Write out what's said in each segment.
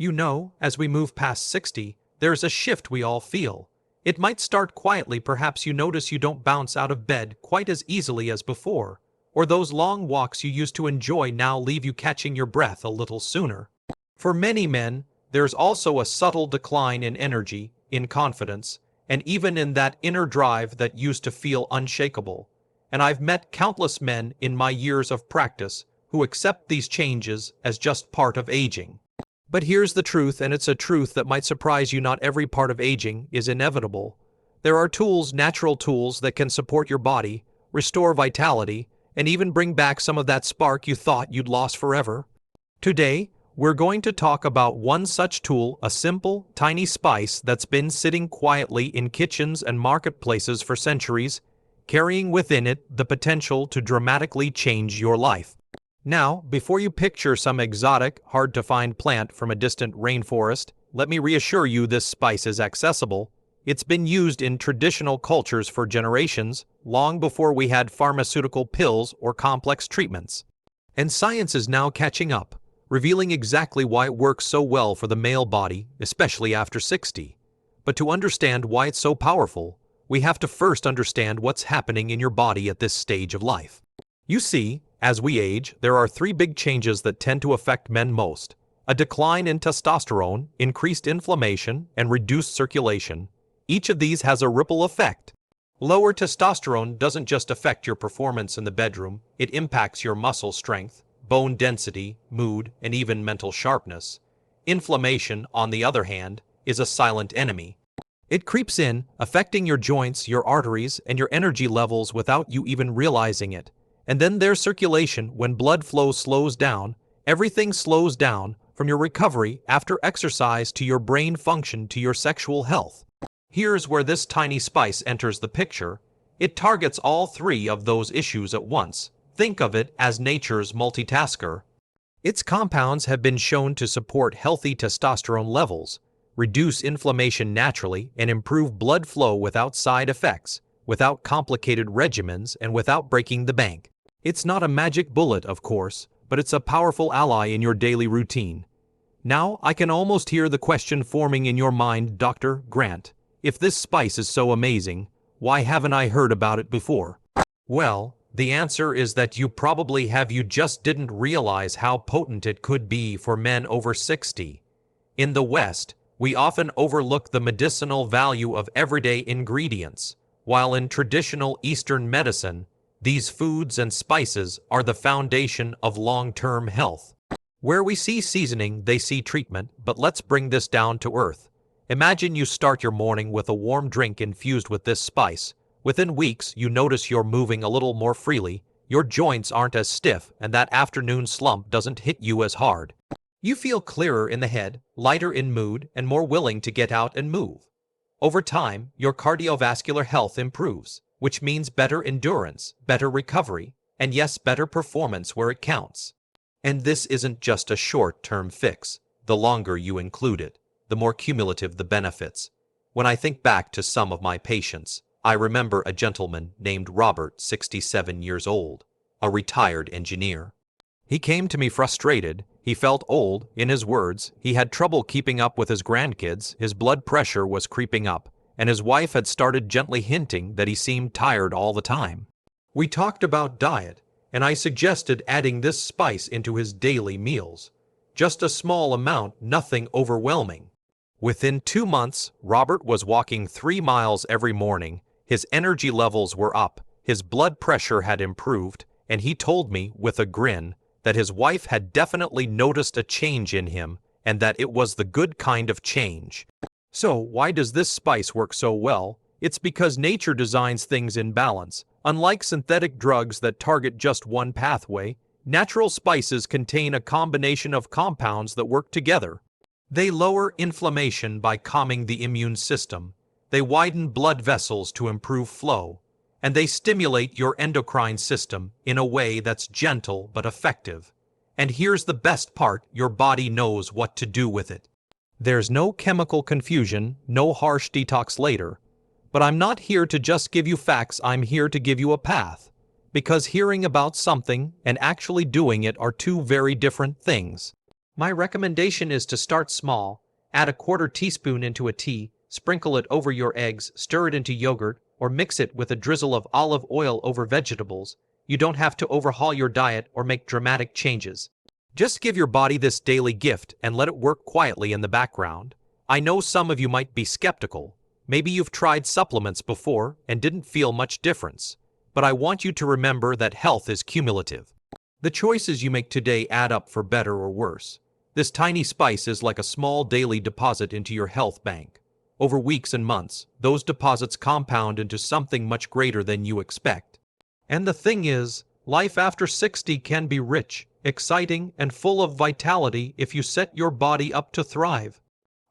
You know, as we move past 60, there's a shift we all feel. It might start quietly. Perhaps you notice you don't bounce out of bed quite as easily as before, or those long walks you used to enjoy now leave you catching your breath a little sooner. For many men, there's also a subtle decline in energy, in confidence, and even in that inner drive that used to feel unshakable. And I've met countless men in my years of practice who accept these changes as just part of aging. But here's the truth, and it's a truth that might surprise you: not every part of aging is inevitable. There are tools, natural tools, that can support your body, restore vitality, and even bring back some of that spark you thought you'd lost forever. Today, we're going to talk about one such tool, a simple, tiny spice that's been sitting quietly in kitchens and marketplaces for centuries, carrying within it the potential to dramatically change your life. Now, before you picture some exotic, hard-to-find plant from a distant rainforest, let me reassure you this spice is accessible. It's been used in traditional cultures for generations, long before we had pharmaceutical pills or complex treatments. And science is now catching up, revealing exactly why it works so well for the male body, especially after 60. But to understand why it's so powerful, we have to first understand what's happening in your body at this stage of life. You see, as we age, there are three big changes that tend to affect men most: a decline in testosterone, increased inflammation, and reduced circulation. Each of these has a ripple effect. Lower testosterone doesn't just affect your performance in the bedroom, it impacts your muscle strength, bone density, mood, and even mental sharpness. Inflammation, on the other hand, is a silent enemy. It creeps in, affecting your joints, your arteries, and your energy levels without you even realizing it. And then there's circulation. When blood flow slows down, everything slows down, from your recovery after exercise to your brain function to your sexual health. Here's where this tiny spice enters the picture. It targets all three of those issues at once. Think of it as nature's multitasker. Its compounds have been shown to support healthy testosterone levels, reduce inflammation naturally, and improve blood flow without side effects, without complicated regimens, and without breaking the bank. It's not a magic bullet, of course, but it's a powerful ally in your daily routine. Now, I can almost hear the question forming in your mind: Dr. Grant, if this spice is so amazing, why haven't I heard about it before? Well, the answer is that you probably have. You just didn't realize how potent it could be for men over 60. In the West, we often overlook the medicinal value of everyday ingredients, while in traditional Eastern medicine, these foods and spices are the foundation of long-term health. Where we see seasoning, they see treatment, but let's bring this down to earth. Imagine you start your morning with a warm drink infused with this spice. Within weeks, you notice you're moving a little more freely, your joints aren't as stiff, and that afternoon slump doesn't hit you as hard. You feel clearer in the head, lighter in mood, and more willing to get out and move. Over time, your cardiovascular health improves, which means better endurance, better recovery, and yes, better performance where it counts. And this isn't just a short-term fix. The longer you include it, the more cumulative the benefits. When I think back to some of my patients, I remember a gentleman named Robert, 67 years old, a retired engineer. He came to me frustrated. He felt old. In his words, he had trouble keeping up with his grandkids, his blood pressure was creeping up, and his wife had started gently hinting that he seemed tired all the time. We talked about diet, and I suggested adding this spice into his daily meals. Just a small amount, nothing overwhelming. Within 2 months, Robert was walking 3 miles every morning. His energy levels were up, his blood pressure had improved, and he told me, with a grin, that his wife had definitely noticed a change in him, and that it was the good kind of change. So, why does this spice work so well? It's because nature designs things in balance. Unlike synthetic drugs that target just one pathway, natural spices contain a combination of compounds that work together. They lower inflammation by calming the immune system. They widen blood vessels to improve flow, and they stimulate your endocrine system in a way that's gentle but effective. And here's the best part: your body knows what to do with it. There's no chemical confusion, no harsh detox later. But I'm not here to just give you facts, I'm here to give you a path. Because hearing about something and actually doing it are two very different things. My recommendation is to start small, add a quarter teaspoon into a tea, sprinkle it over your eggs, stir it into yogurt, or mix it with a drizzle of olive oil over vegetables. You don't have to overhaul your diet or make dramatic changes. Just give your body this daily gift and let it work quietly in the background. I know some of you might be skeptical. Maybe you've tried supplements before and didn't feel much difference. But I want you to remember that health is cumulative. The choices you make today add up for better or worse. This tiny spice is like a small daily deposit into your health bank. Over weeks and months, those deposits compound into something much greater than you expect. And the thing is, life after 60 can be rich, exciting, and full of vitality if you set your body up to thrive.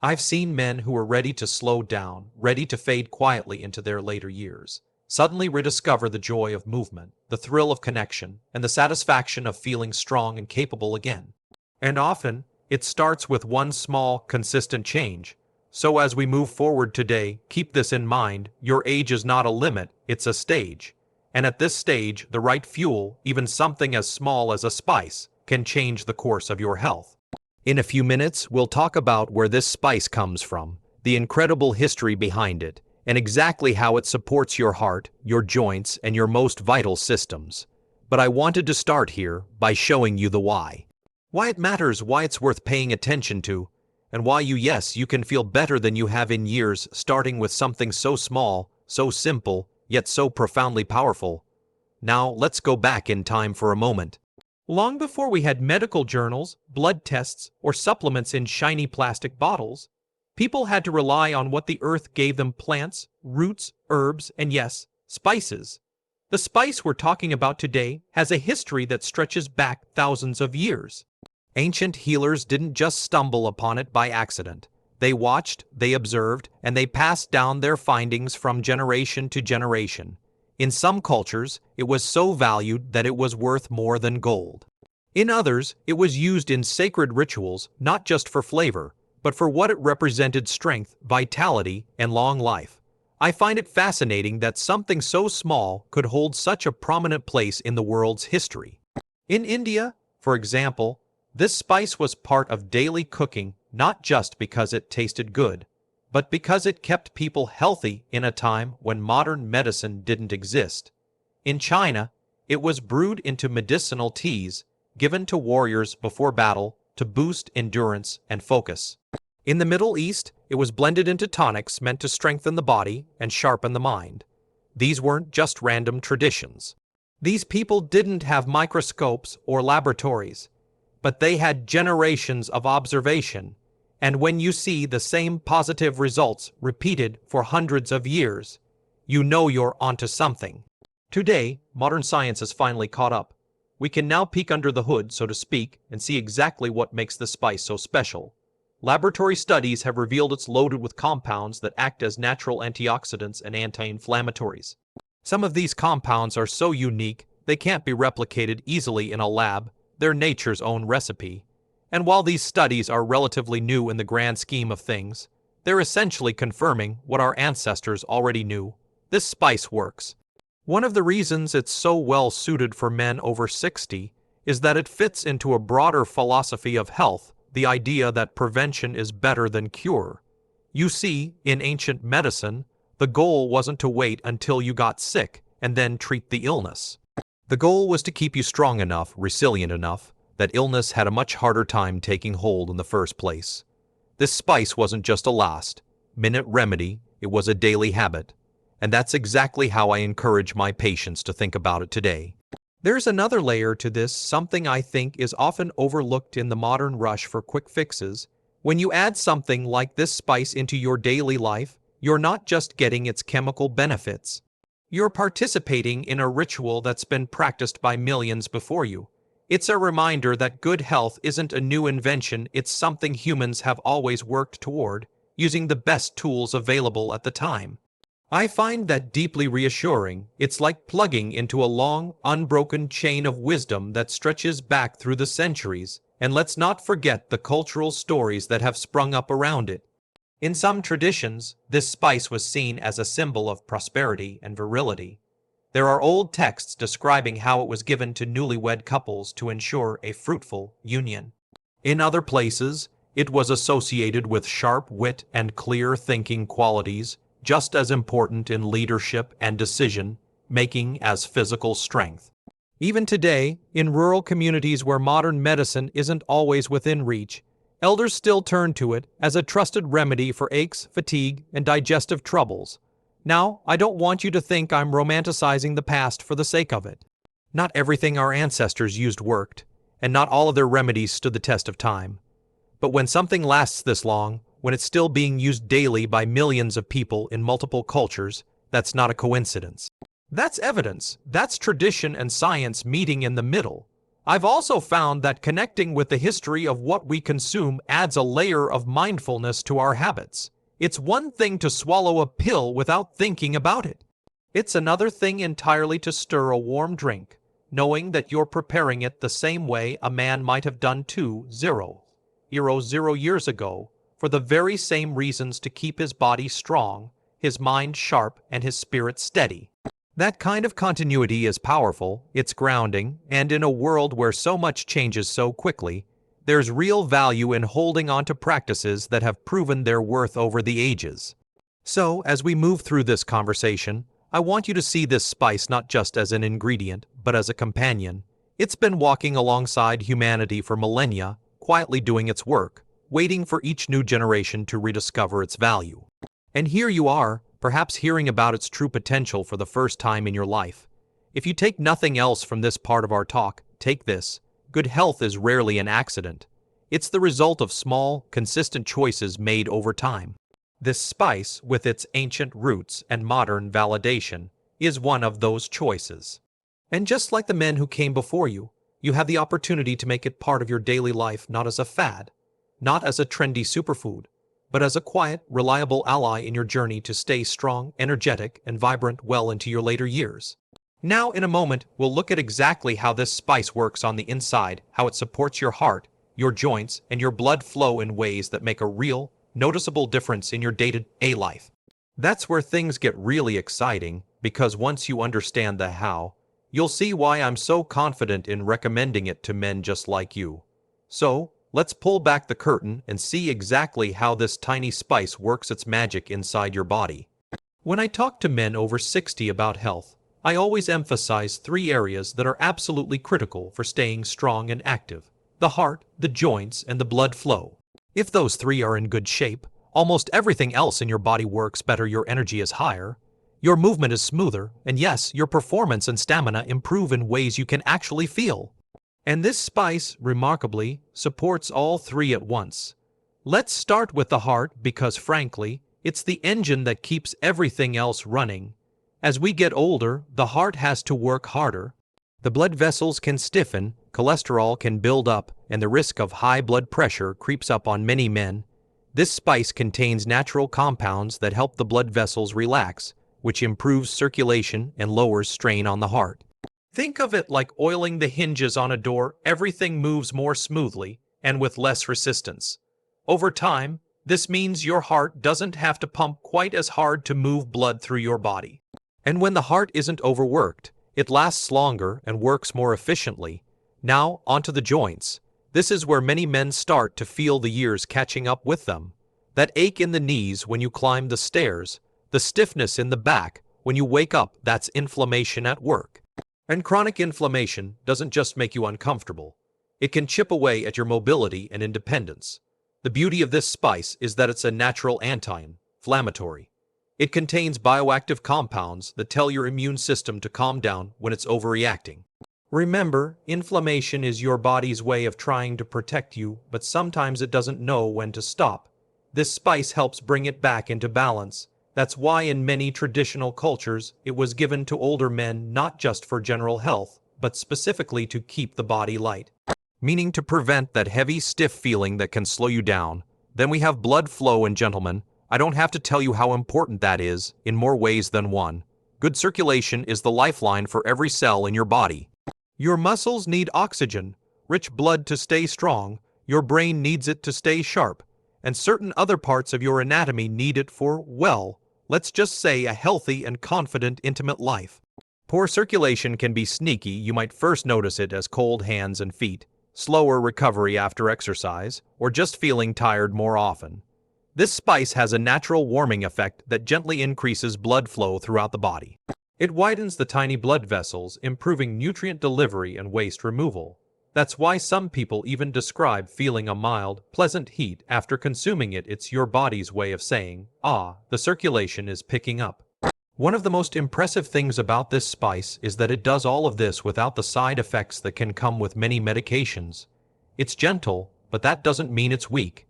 I've seen men who were ready to slow down, ready to fade quietly into their later years, suddenly rediscover the joy of movement, the thrill of connection, and the satisfaction of feeling strong and capable again. And often, it starts with one small, consistent change. So as we move forward today, keep this in mind: your age is not a limit, it's a stage. And at this stage, the right fuel, even something as small as a spice, can change the course of your health. In a few minutes, we'll talk about where this spice comes from, the incredible history behind it, and exactly how it supports your heart, your joints, and your most vital systems. But I wanted to start here by showing you the why. Why it matters, why it's worth paying attention to, and why you can feel better than you have in years, starting with something so small, so simple, yet so profoundly powerful. Now, let's go back in time for a moment. Long before we had medical journals, blood tests, or supplements in shiny plastic bottles, people had to rely on what the earth gave them: plants, roots, herbs, and yes, spices. The spice we're talking about today has a history that stretches back thousands of years. Ancient healers didn't just stumble upon it by accident. They watched, they observed, and they passed down their findings from generation to generation. In some cultures, it was so valued that it was worth more than gold. In others, it was used in sacred rituals, not just for flavor, but for what it represented: strength, vitality, and long life. I find it fascinating that something so small could hold such a prominent place in the world's history. In India, for example, this spice was part of daily cooking, not just because it tasted good, but because it kept people healthy in a time when modern medicine didn't exist. In China, it was brewed into medicinal teas, given to warriors before battle to boost endurance and focus. In the Middle East, it was blended into tonics meant to strengthen the body and sharpen the mind. These weren't just random traditions. These people didn't have microscopes or laboratories, but they had generations of observation. And when you see the same positive results repeated for hundreds of years, you know you're onto something. Today, modern science has finally caught up. We can now peek under the hood, so to speak, and see exactly what makes the spice so special. Laboratory studies have revealed it's loaded with compounds that act as natural antioxidants and anti-inflammatories. Some of these compounds are so unique they can't be replicated easily in a lab. They're nature's own recipe. And while these studies are relatively new in the grand scheme of things, they're essentially confirming what our ancestors already knew: this spice works. One of the reasons it's so well suited for men over 60 is that it fits into a broader philosophy of health, the idea that prevention is better than cure. You see, in ancient medicine, the goal wasn't to wait until you got sick and then treat the illness. The goal was to keep you strong enough, resilient enough, that illness had a much harder time taking hold in the first place. This spice wasn't just a last-minute remedy, it was a daily habit. And that's exactly how I encourage my patients to think about it today. There's another layer to this, something I think is often overlooked in the modern rush for quick fixes. When you add something like this spice into your daily life, you're not just getting its chemical benefits. You're participating in a ritual that's been practiced by millions before you. It's a reminder that good health isn't a new invention, it's something humans have always worked toward, using the best tools available at the time. I find that deeply reassuring. It's like plugging into a long, unbroken chain of wisdom that stretches back through the centuries, and let's not forget the cultural stories that have sprung up around it. In some traditions, this spice was seen as a symbol of prosperity and virility. There are old texts describing how it was given to newlywed couples to ensure a fruitful union. In other places, it was associated with sharp wit and clear thinking qualities, just as important in leadership and decision making as physical strength. Even today, in rural communities where modern medicine isn't always within reach, elders still turn to it as a trusted remedy for aches, fatigue, and digestive troubles. Now, I don't want you to think I'm romanticizing the past for the sake of it. Not everything our ancestors used worked, and not all of their remedies stood the test of time. But when something lasts this long, when it's still being used daily by millions of people in multiple cultures, that's not a coincidence. That's evidence. That's tradition and science meeting in the middle. I've also found that connecting with the history of what we consume adds a layer of mindfulness to our habits. It's one thing to swallow a pill without thinking about it. It's another thing entirely to stir a warm drink, knowing that you're preparing it the same way a man might have done 2,000 years ago, for the very same reasons to keep his body strong, his mind sharp, and his spirit steady. That kind of continuity is powerful, it's grounding, and in a world where so much changes so quickly, there's real value in holding on to practices that have proven their worth over the ages. So, as we move through this conversation, I want you to see this spice not just as an ingredient, but as a companion. It's been walking alongside humanity for millennia, quietly doing its work, waiting for each new generation to rediscover its value. And here you are, perhaps hearing about its true potential for the first time in your life. If you take nothing else from this part of our talk, take this. Good health is rarely an accident. It's the result of small, consistent choices made over time. This spice, with its ancient roots and modern validation, is one of those choices. And just like the men who came before you, you have the opportunity to make it part of your daily life, not as a fad, not as a trendy superfood, but as a quiet, reliable ally in your journey to stay strong, energetic, and vibrant well into your later years. Now, in a moment, we'll look at exactly how this spice works on the inside, how it supports your heart, your joints, and your blood flow in ways that make a real, noticeable difference in your day-to-day life. That's where things get really exciting, because once you understand the how, you'll see why I'm so confident in recommending it to men just like you. So, let's pull back the curtain and see exactly how this tiny spice works its magic inside your body. When I talk to men over 60 about health, I always emphasize 3 areas that are absolutely critical for staying strong and active: the heart, the joints, and the blood flow. If those 3 are in good shape, almost everything else in your body works better, your energy is higher, your movement is smoother, and yes, your performance and stamina improve in ways you can actually feel. And this spice, remarkably, supports all 3 at once. Let's start with the heart because, frankly, it's the engine that keeps everything else running. As we get older, the heart has to work harder. The blood vessels can stiffen, cholesterol can build up, and the risk of high blood pressure creeps up on many men. This spice contains natural compounds that help the blood vessels relax, which improves circulation and lowers strain on the heart. Think of it like oiling the hinges on a door. Everything moves more smoothly and with less resistance. Over time, this means your heart doesn't have to pump quite as hard to move blood through your body. And when the heart isn't overworked, it lasts longer and works more efficiently. Now, onto the joints. This is where many men start to feel the years catching up with them. That ache in the knees when you climb the stairs, the stiffness in the back when you wake up, that's inflammation at work. And chronic inflammation doesn't just make you uncomfortable. It can chip away at your mobility and independence. The beauty of this spice is that it's a natural anti-inflammatory. It contains bioactive compounds that tell your immune system to calm down when it's overreacting. Remember, inflammation is your body's way of trying to protect you, but sometimes it doesn't know when to stop. This spice helps bring it back into balance. That's why in many traditional cultures, it was given to older men not just for general health, but specifically to keep the body light, meaning to prevent that heavy, stiff feeling that can slow you down. Then we have blood flow, and gentlemen, I don't have to tell you how important that is in more ways than one. Good circulation is the lifeline for every cell in your body. Your muscles need oxygen, rich blood to stay strong, your brain needs it to stay sharp, and certain other parts of your anatomy need it for, well, let's just say a healthy and confident intimate life. Poor circulation can be sneaky. You might first notice it as cold hands and feet. slower recovery after exercise, or just feeling tired more often. This spice has a natural warming effect that gently increases blood flow throughout the body. It widens the tiny blood vessels, improving nutrient delivery and waste removal. That's why some people even describe feeling a mild, pleasant heat after consuming it. It's your body's way of saying, "Ah, the circulation is picking up." One of the most impressive things about this spice is that it does all of this without the side effects that can come with many medications. It's gentle, but that doesn't mean it's weak.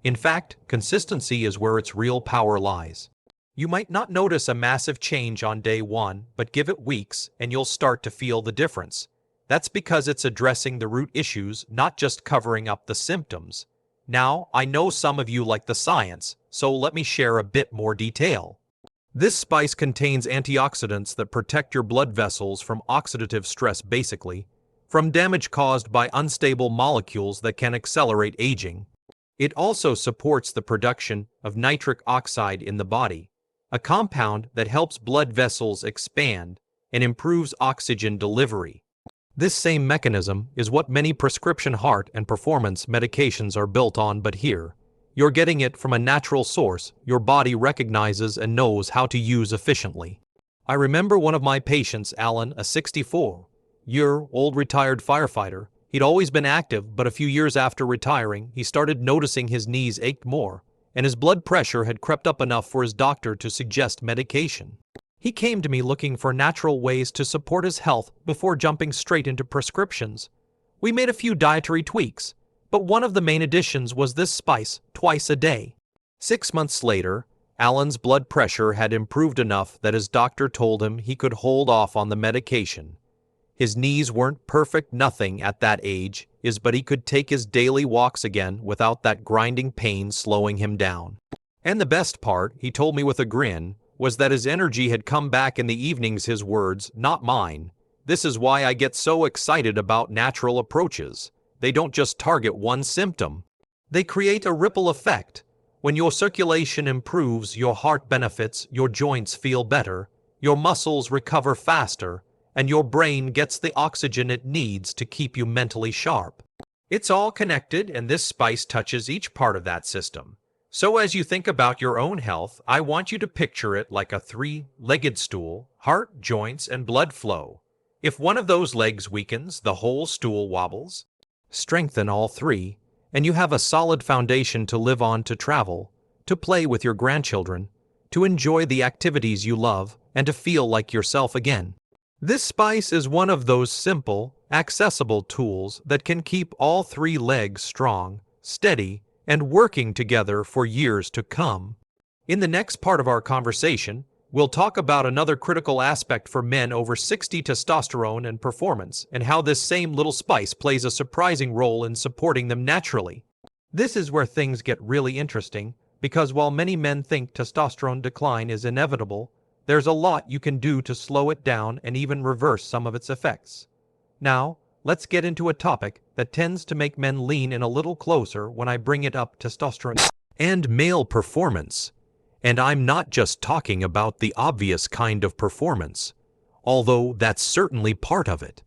In fact, consistency is where its real power lies. You might not notice a massive change on day one, but give it weeks and you'll start to feel the difference. That's because it's addressing the root issues, not just covering up the symptoms. Now, I know some of you like the science, so let me share a bit more detail. This spice contains antioxidants that protect your blood vessels from oxidative stress, basically, from damage caused by unstable molecules that can accelerate aging. It also supports the production of nitric oxide in the body, a compound that helps blood vessels expand and improves oxygen delivery. This same mechanism is what many prescription heart and performance medications are built on, but here, you're getting it from a natural source your body recognizes and knows how to use efficiently. I remember one of my patients, Alan, a 64-year-old retired firefighter. He'd always been active, but a few years after retiring, he started noticing his knees ached more, and his blood pressure had crept up enough for his doctor to suggest medication. He came to me looking for natural ways to support his health before jumping straight into prescriptions. We made a few dietary tweaks, but one of the main additions was this spice twice a day. 6 months later, Alan's blood pressure had improved enough that his doctor told him he could hold off on the medication. His knees weren't perfect, nothing at that age but he could take his daily walks again without that grinding pain slowing him down. And the best part, he told me with a grin, was that his energy had come back in the evenings. His words, not mine. This is why I get so excited about natural approaches. They don't just target one symptom. They create a ripple effect. When your circulation improves, your heart benefits, your joints feel better, your muscles recover faster, and your brain gets the oxygen it needs to keep you mentally sharp. It's all connected, and this spice touches each part of that system. So as you think about your own health, I want you to picture it like a three-legged stool: heart, joints, and blood flow. If one of those legs weakens, the whole stool wobbles. Strengthen all three, and you have a solid foundation to live on, to travel, to play with your grandchildren, to enjoy the activities you love, and to feel like yourself again. This spice is one of those simple, accessible tools that can keep all three legs strong, steady, and working together for years to come. In the next part of our conversation, we'll talk about another critical aspect for men over 60: testosterone and performance, and how this same little spice plays a surprising role in supporting them naturally. This is where things get really interesting, because while many men think testosterone decline is inevitable, there's a lot you can do to slow it down and even reverse some of its effects. Now, let's get into a topic that tends to make men lean in a little closer when I bring it up: testosterone and male performance. And I'm not just talking about the obvious kind of performance, although that's certainly part of it.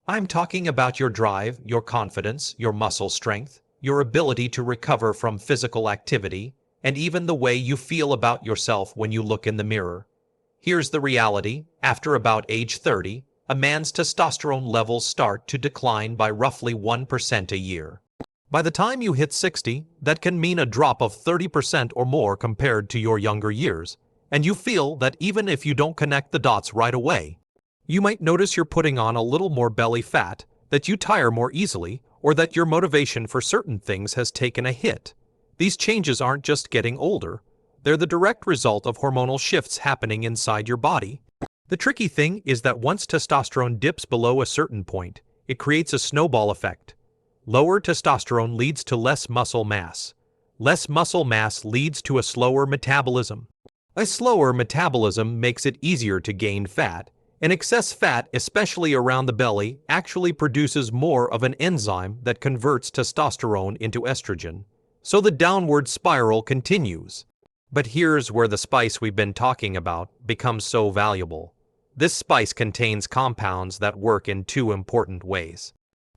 I'm talking about your drive, your confidence, your muscle strength, your ability to recover from physical activity, and even the way you feel about yourself when you look in the mirror. Here's the reality: after about age 30, a man's testosterone levels start to decline by roughly 1% a year. By the time you hit 60, that can mean a drop of 30% or more compared to your younger years, and you feel that even if you don't connect the dots right away. You might notice you're putting on a little more belly fat, that you tire more easily, or that your motivation for certain things has taken a hit. These changes aren't just getting older, they're the direct result of hormonal shifts happening inside your body. The tricky thing is that once testosterone dips below a certain point, it creates a snowball effect. Lower testosterone leads to less muscle mass. Less muscle mass leads to a slower metabolism. A slower metabolism makes it easier to gain fat, and excess fat, especially around the belly, actually produces more of an enzyme that converts testosterone into estrogen. So the downward spiral continues. But here's where the spice we've been talking about becomes so valuable. This spice contains compounds that work in two important ways.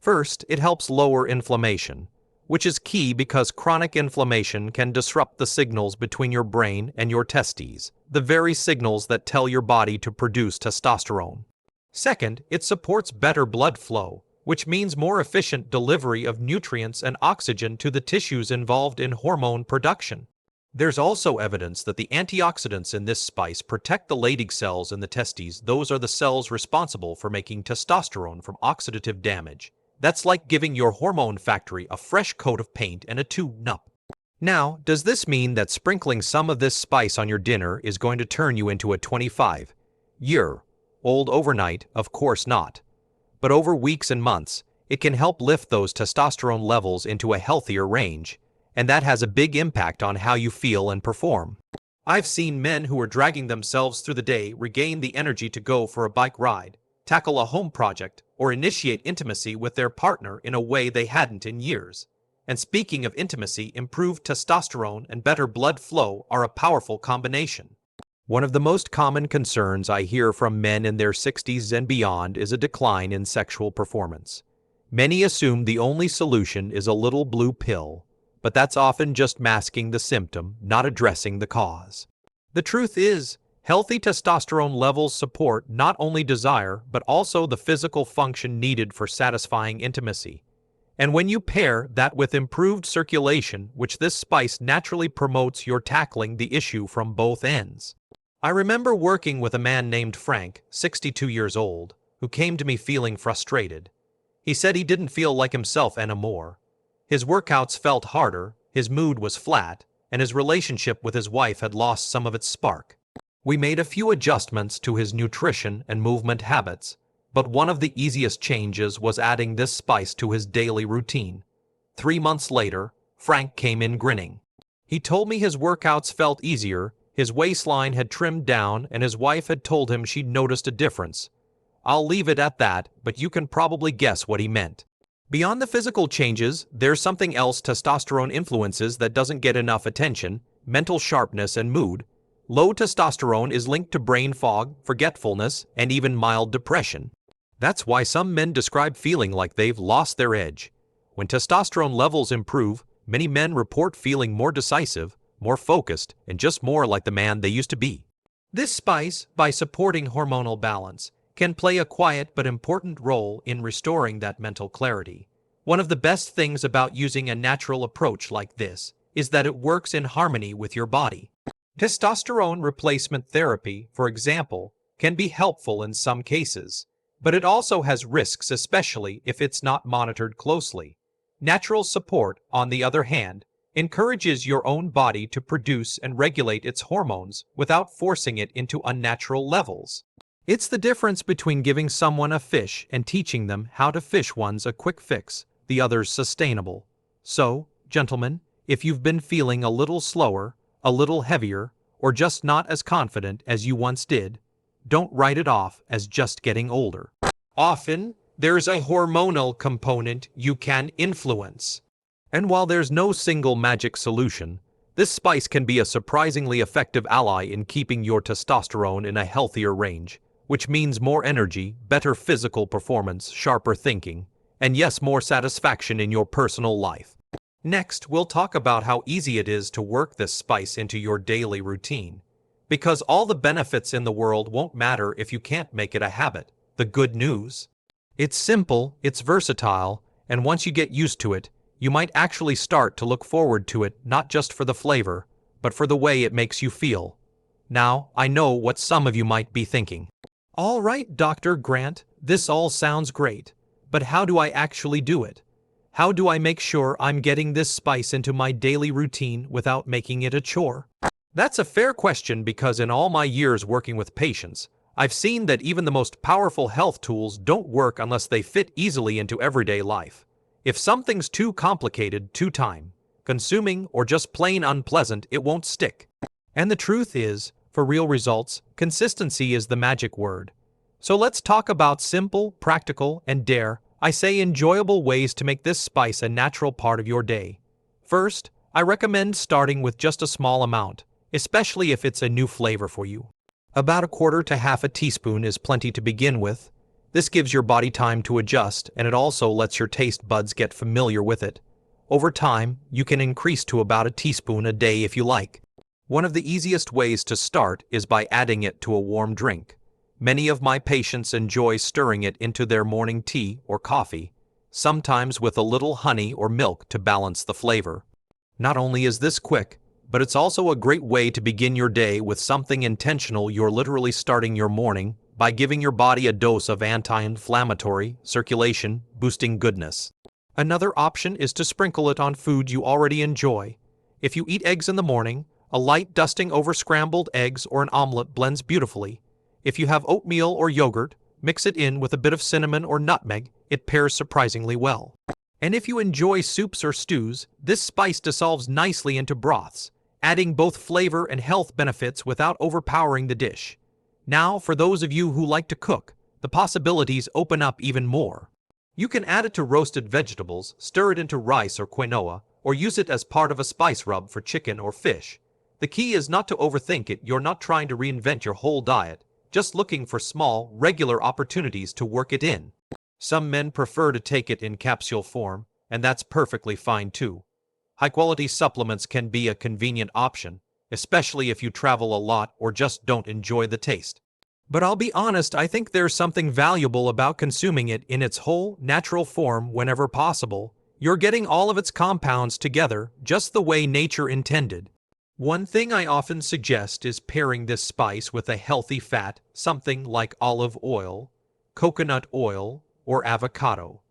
First, it helps lower inflammation, which is key because chronic inflammation can disrupt the signals between your brain and your testes, the very signals that tell your body to produce testosterone. Second, it supports better blood flow, which means more efficient delivery of nutrients and oxygen to the tissues involved in hormone production. There's also evidence that the antioxidants in this spice protect the Leydig cells in the testes. Those are the cells responsible for making testosterone from oxidative damage. That's like giving your hormone factory a fresh coat of paint and a tune-up. Now, does this mean that sprinkling some of this spice on your dinner is going to turn you into a 25-year-old overnight? Of course not. But over weeks and months, it can help lift those testosterone levels into a healthier range, and that has a big impact on how you feel and perform. I've seen men who are dragging themselves through the day regain the energy to go for a bike ride, tackle a home project, or initiate intimacy with their partner in a way they hadn't in years. And speaking of intimacy, improved testosterone and better blood flow are a powerful combination. One of the most common concerns I hear from men in their 60s and beyond is a decline in sexual performance. Many assume the only solution is a little blue pill, but that's often just masking the symptom, not addressing the cause. The truth is, healthy testosterone levels support not only desire, but also the physical function needed for satisfying intimacy. And when you pair that with improved circulation, which this spice naturally promotes, you're tackling the issue from both ends. I remember working with a man named Frank, 62 years old, who came to me feeling frustrated. He said he didn't feel like himself anymore. His workouts felt harder, his mood was flat, and his relationship with his wife had lost some of its spark. We made a few adjustments to his nutrition and movement habits, but one of the easiest changes was adding this spice to his daily routine. 3 months later, Frank came in grinning. He told me his workouts felt easier, his waistline had trimmed down, and his wife had told him she'd noticed a difference. I'll leave it at that, but you can probably guess what he meant. Beyond the physical changes, there's something else testosterone influences that doesn't get enough attention: mental sharpness and mood. Low testosterone is linked to brain fog, forgetfulness, and even mild depression. That's why some men describe feeling like they've lost their edge. When testosterone levels improve, many men report feeling more decisive, more focused, and just more like the man they used to be. This spice, by supporting hormonal balance, can play a quiet but important role in restoring that mental clarity. One of the best things about using a natural approach like this is that it works in harmony with your body. Testosterone replacement therapy, for example, can be helpful in some cases, but it also has risks, especially if it's not monitored closely. Natural support, on the other hand, encourages your own body to produce and regulate its hormones without forcing it into unnatural levels. It's the difference between giving someone a fish and teaching them how to fish. One's a quick fix, the other's sustainable. So, gentlemen, if you've been feeling a little slower, a little heavier, or just not as confident as you once did, don't write it off as just getting older. Often, there's a hormonal component you can influence. And while there's no single magic solution, this spice can be a surprisingly effective ally in keeping your testosterone in a healthier range, which means more energy, better physical performance, sharper thinking, and yes, more satisfaction in your personal life. Next, we'll talk about how easy it is to work this spice into your daily routine. Because all the benefits in the world won't matter if you can't make it a habit. The good news: it's simple, it's versatile, and once you get used to it, you might actually start to look forward to it, not just for the flavor, but for the way it makes you feel. Now, I know what some of you might be thinking. All right, Dr. Grant, this all sounds great, but how do I actually do it? How do I make sure I'm getting this spice into my daily routine without making it a chore? That's a fair question, because in all my years working with patients, I've seen that even the most powerful health tools don't work unless they fit easily into everyday life. If something's too complicated, too time-consuming, or just plain unpleasant, it won't stick. And the truth is, for real results, consistency is the magic word. So let's talk about simple, practical, and dare I say enjoyable ways to make this spice a natural part of your day. First, I recommend starting with just a small amount, especially if it's a new flavor for you. About 1/4 to 1/2 teaspoon is plenty to begin with. This gives your body time to adjust, and it also lets your taste buds get familiar with it. Over time, you can increase to about a teaspoon a day if you like. One of the easiest ways to start is by adding it to a warm drink. Many of my patients enjoy stirring it into their morning tea or coffee, sometimes with a little honey or milk to balance the flavor. Not only is this quick, but it's also a great way to begin your day with something intentional. You're literally starting your morning by giving your body a dose of anti-inflammatory, circulation-boosting goodness. Another option is to sprinkle it on food you already enjoy. If you eat eggs in the morning, a light dusting over scrambled eggs or an omelet blends beautifully. If you have oatmeal or yogurt, mix it in with a bit of cinnamon or nutmeg. It pairs surprisingly well. And if you enjoy soups or stews, this spice dissolves nicely into broths, adding both flavor and health benefits without overpowering the dish. Now, for those of you who like to cook, the possibilities open up even more. You can add it to roasted vegetables, stir it into rice or quinoa, or use it as part of a spice rub for chicken or fish. The key is not to overthink it. You're not trying to reinvent your whole diet, just looking for small, regular opportunities to work it in. Some men prefer to take it in capsule form, and that's perfectly fine too. High-quality supplements can be a convenient option, especially if you travel a lot or just don't enjoy the taste. But I'll be honest, I think there's something valuable about consuming it in its whole, natural form whenever possible. You're getting all of its compounds together just the way nature intended. One thing I often suggest is pairing this spice with a healthy fat, something like olive oil, coconut oil, or avocado.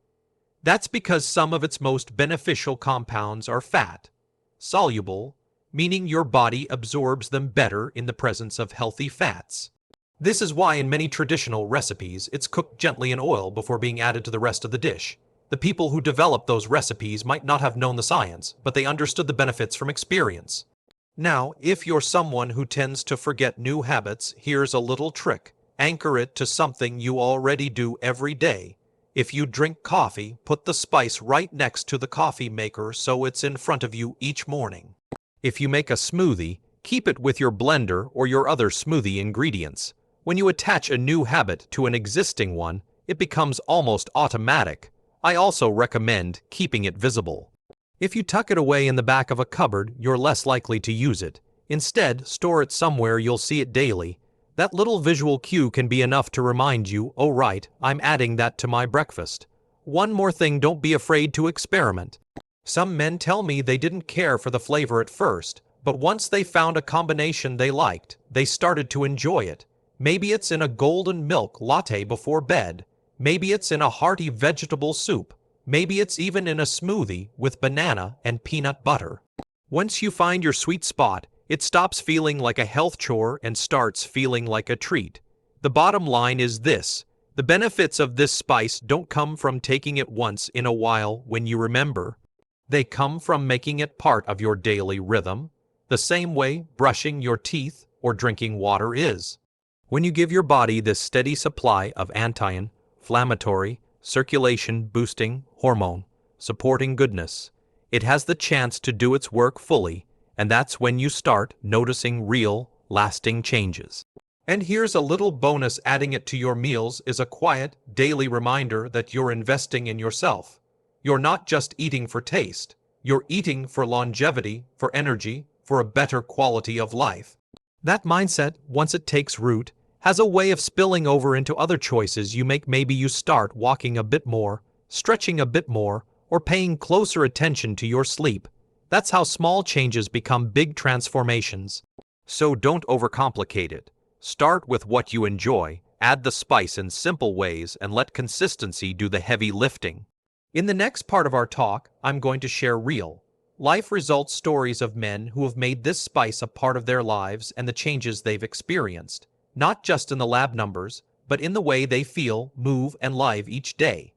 That's because some of its most beneficial compounds are fat, soluble, meaning your body absorbs them better in the presence of healthy fats. This is why in many traditional recipes it's cooked gently in oil before being added to the rest of the dish. The people who developed those recipes might not have known the science, but they understood the benefits from experience. Now, if you're someone who tends to forget new habits, here's a little trick. Anchor it to something you already do every day. If you drink coffee, put the spice right next to the coffee maker so it's in front of you each morning. If you make a smoothie, keep it with your blender or your other smoothie ingredients. When you attach a new habit to an existing one, it becomes almost automatic. I also recommend keeping it visible. If you tuck it away in the back of a cupboard, you're less likely to use it. Instead, store it somewhere you'll see it daily. That little visual cue can be enough to remind you, oh right, I'm adding that to my breakfast. One more thing, don't be afraid to experiment. Some men tell me they didn't care for the flavor at first, but once they found a combination they liked, they started to enjoy it. Maybe it's in a golden milk latte before bed. Maybe it's in a hearty vegetable soup. Maybe it's even in a smoothie with banana and peanut butter. Once you find your sweet spot, it stops feeling like a health chore and starts feeling like a treat. The bottom line is this: the benefits of this spice don't come from taking it once in a while when you remember. They come from making it part of your daily rhythm, the same way brushing your teeth or drinking water is. When you give your body this steady supply of anti-inflammatory, circulation-boosting hormone, supporting goodness, it has the chance to do its work fully, and that's when you start noticing real, lasting changes. And here's a little bonus: adding it to your meals is a quiet, daily reminder that you're investing in yourself. You're not just eating for taste, you're eating for longevity, for energy, for a better quality of life. That mindset, once it takes root, has a way of spilling over into other choices you make. Maybe you start walking a bit more, stretching a bit more, or paying closer attention to your sleep. That's how small changes become big transformations. So don't overcomplicate it. Start with what you enjoy, add the spice in simple ways, and let consistency do the heavy lifting. In the next part of our talk, I'm going to share real, life results stories of men who have made this spice a part of their lives and the changes they've experienced, not just in the lab numbers, but in the way they feel, move, and live each day.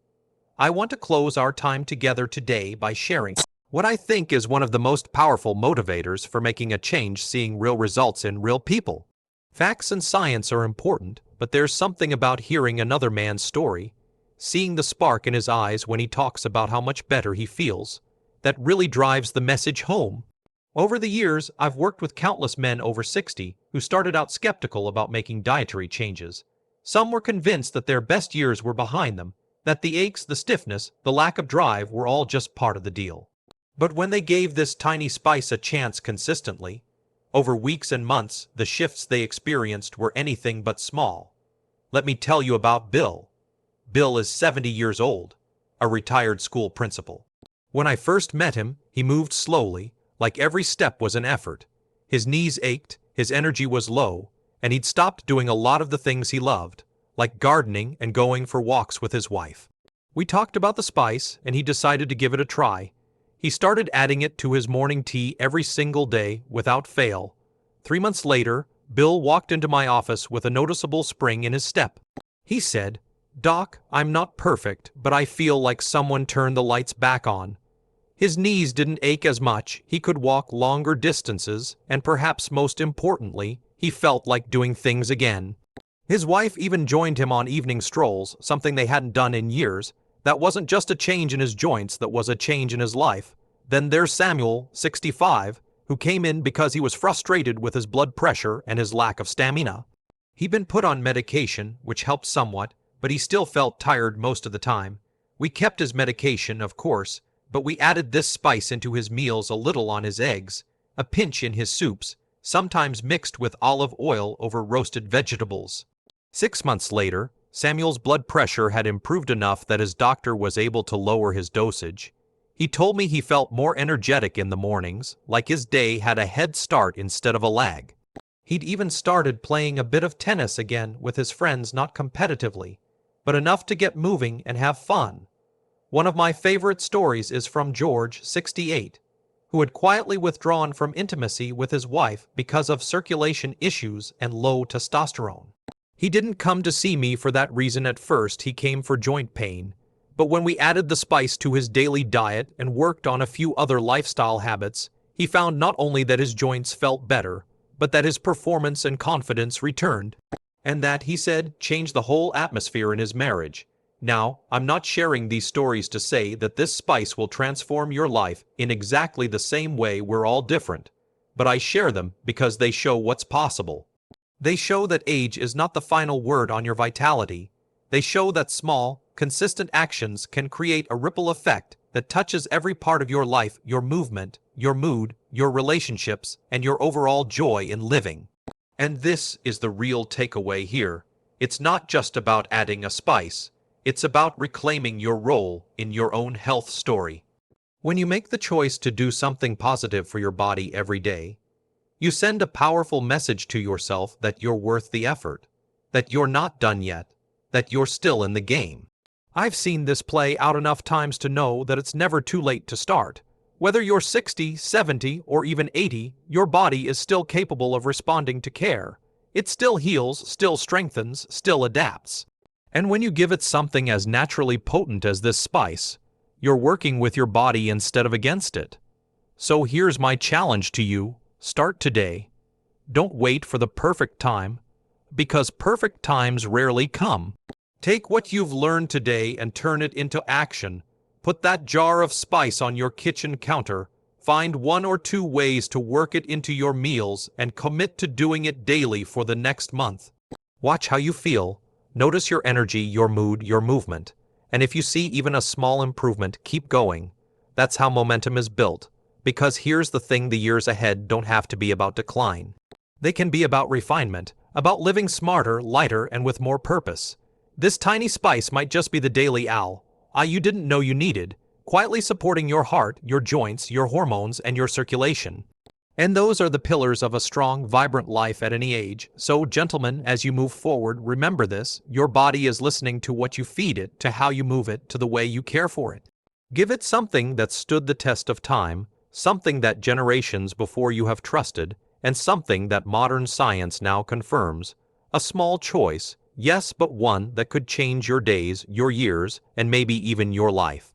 I want to close our time together today by sharing what I think is one of the most powerful motivators for making a change: seeing real results in real people. Facts and science are important, but there's something about hearing another man's story, seeing the spark in his eyes when he talks about how much better he feels, that really drives the message home. Over the years, I've worked with countless men over 60 who started out skeptical about making dietary changes. Some were convinced that their best years were behind them, that the aches, the stiffness, the lack of drive were all just part of the deal. But when they gave this tiny spice a chance consistently, over weeks and months, the shifts they experienced were anything but small. Let me tell you about Bill. Bill is 70 years old, a retired school principal. When I first met him, he moved slowly, like every step was an effort. His knees ached, his energy was low, and he'd stopped doing a lot of the things he loved, like gardening and going for walks with his wife. We talked about the spice, and he decided to give it a try. He started adding it to his morning tea every single day, without fail. 3 months later, Bill walked into my office with a noticeable spring in his step. He said, "Doc, I'm not perfect, but I feel like someone turned the lights back on." His knees didn't ache as much, he could walk longer distances, and perhaps most importantly, he felt like doing things again. His wife even joined him on evening strolls, something they hadn't done in years. That wasn't just a change in his joints, that was a change in his life. Then there's Samuel, 65, who came in because he was frustrated with his blood pressure and his lack of stamina. He'd been put on medication, which helped somewhat, but he still felt tired most of the time. We kept his medication, of course, but we added this spice into his meals, a little on his eggs, a pinch in his soups, sometimes mixed with olive oil over roasted vegetables. 6 months later, Samuel's blood pressure had improved enough that his doctor was able to lower his dosage. He told me he felt more energetic in the mornings, like his day had a head start instead of a lag. He'd even started playing a bit of tennis again with his friends, not competitively, but enough to get moving and have fun. One of my favorite stories is from George, 68, who had quietly withdrawn from intimacy with his wife because of circulation issues and low testosterone. He didn't come to see me for that reason at first, he came for joint pain. But when we added the spice to his daily diet and worked on a few other lifestyle habits, he found not only that his joints felt better, but that his performance and confidence returned. And that, he said, changed the whole atmosphere in his marriage. Now, I'm not sharing these stories to say that this spice will transform your life in exactly the same way. We're all different. But I share them because they show what's possible. They show that age is not the final word on your vitality. They show that small, consistent actions can create a ripple effect that touches every part of your life, your movement, your mood, your relationships, and your overall joy in living. And this is the real takeaway here. It's not just about adding a spice. It's about reclaiming your role in your own health story. When you make the choice to do something positive for your body every day, you send a powerful message to yourself that you're worth the effort, that you're not done yet, that you're still in the game. I've seen this play out enough times to know that it's never too late to start. Whether you're 60, 70, or even 80, your body is still capable of responding to care. It still heals, still strengthens, still adapts. And when you give it something as naturally potent as this spice, you're working with your body instead of against it. So here's my challenge to you. Start today. Don't wait for the perfect time, because perfect times rarely come. Take what you've learned today and turn it into action. Put that jar of spice on your kitchen counter. Find 1 or 2 ways to work it into your meals and commit to doing it daily for the next month. Watch how you feel. Notice your energy, your mood, your movement. And if you see even a small improvement, keep going. That's how momentum is built. Because here's the thing, the years ahead don't have to be about decline. They can be about refinement, about living smarter, lighter, and with more purpose. This tiny spice might just be the daily you didn't know you needed, quietly supporting your heart, your joints, your hormones, and your circulation. And those are the pillars of a strong, vibrant life at any age. So, gentlemen, as you move forward, remember this: your body is listening to what you feed it, to how you move it, to the way you care for it. Give it something that stood the test of time, something that generations before you have trusted, and something that modern science now confirms. A small choice, yes, but one that could change your days, your years, and maybe even your life.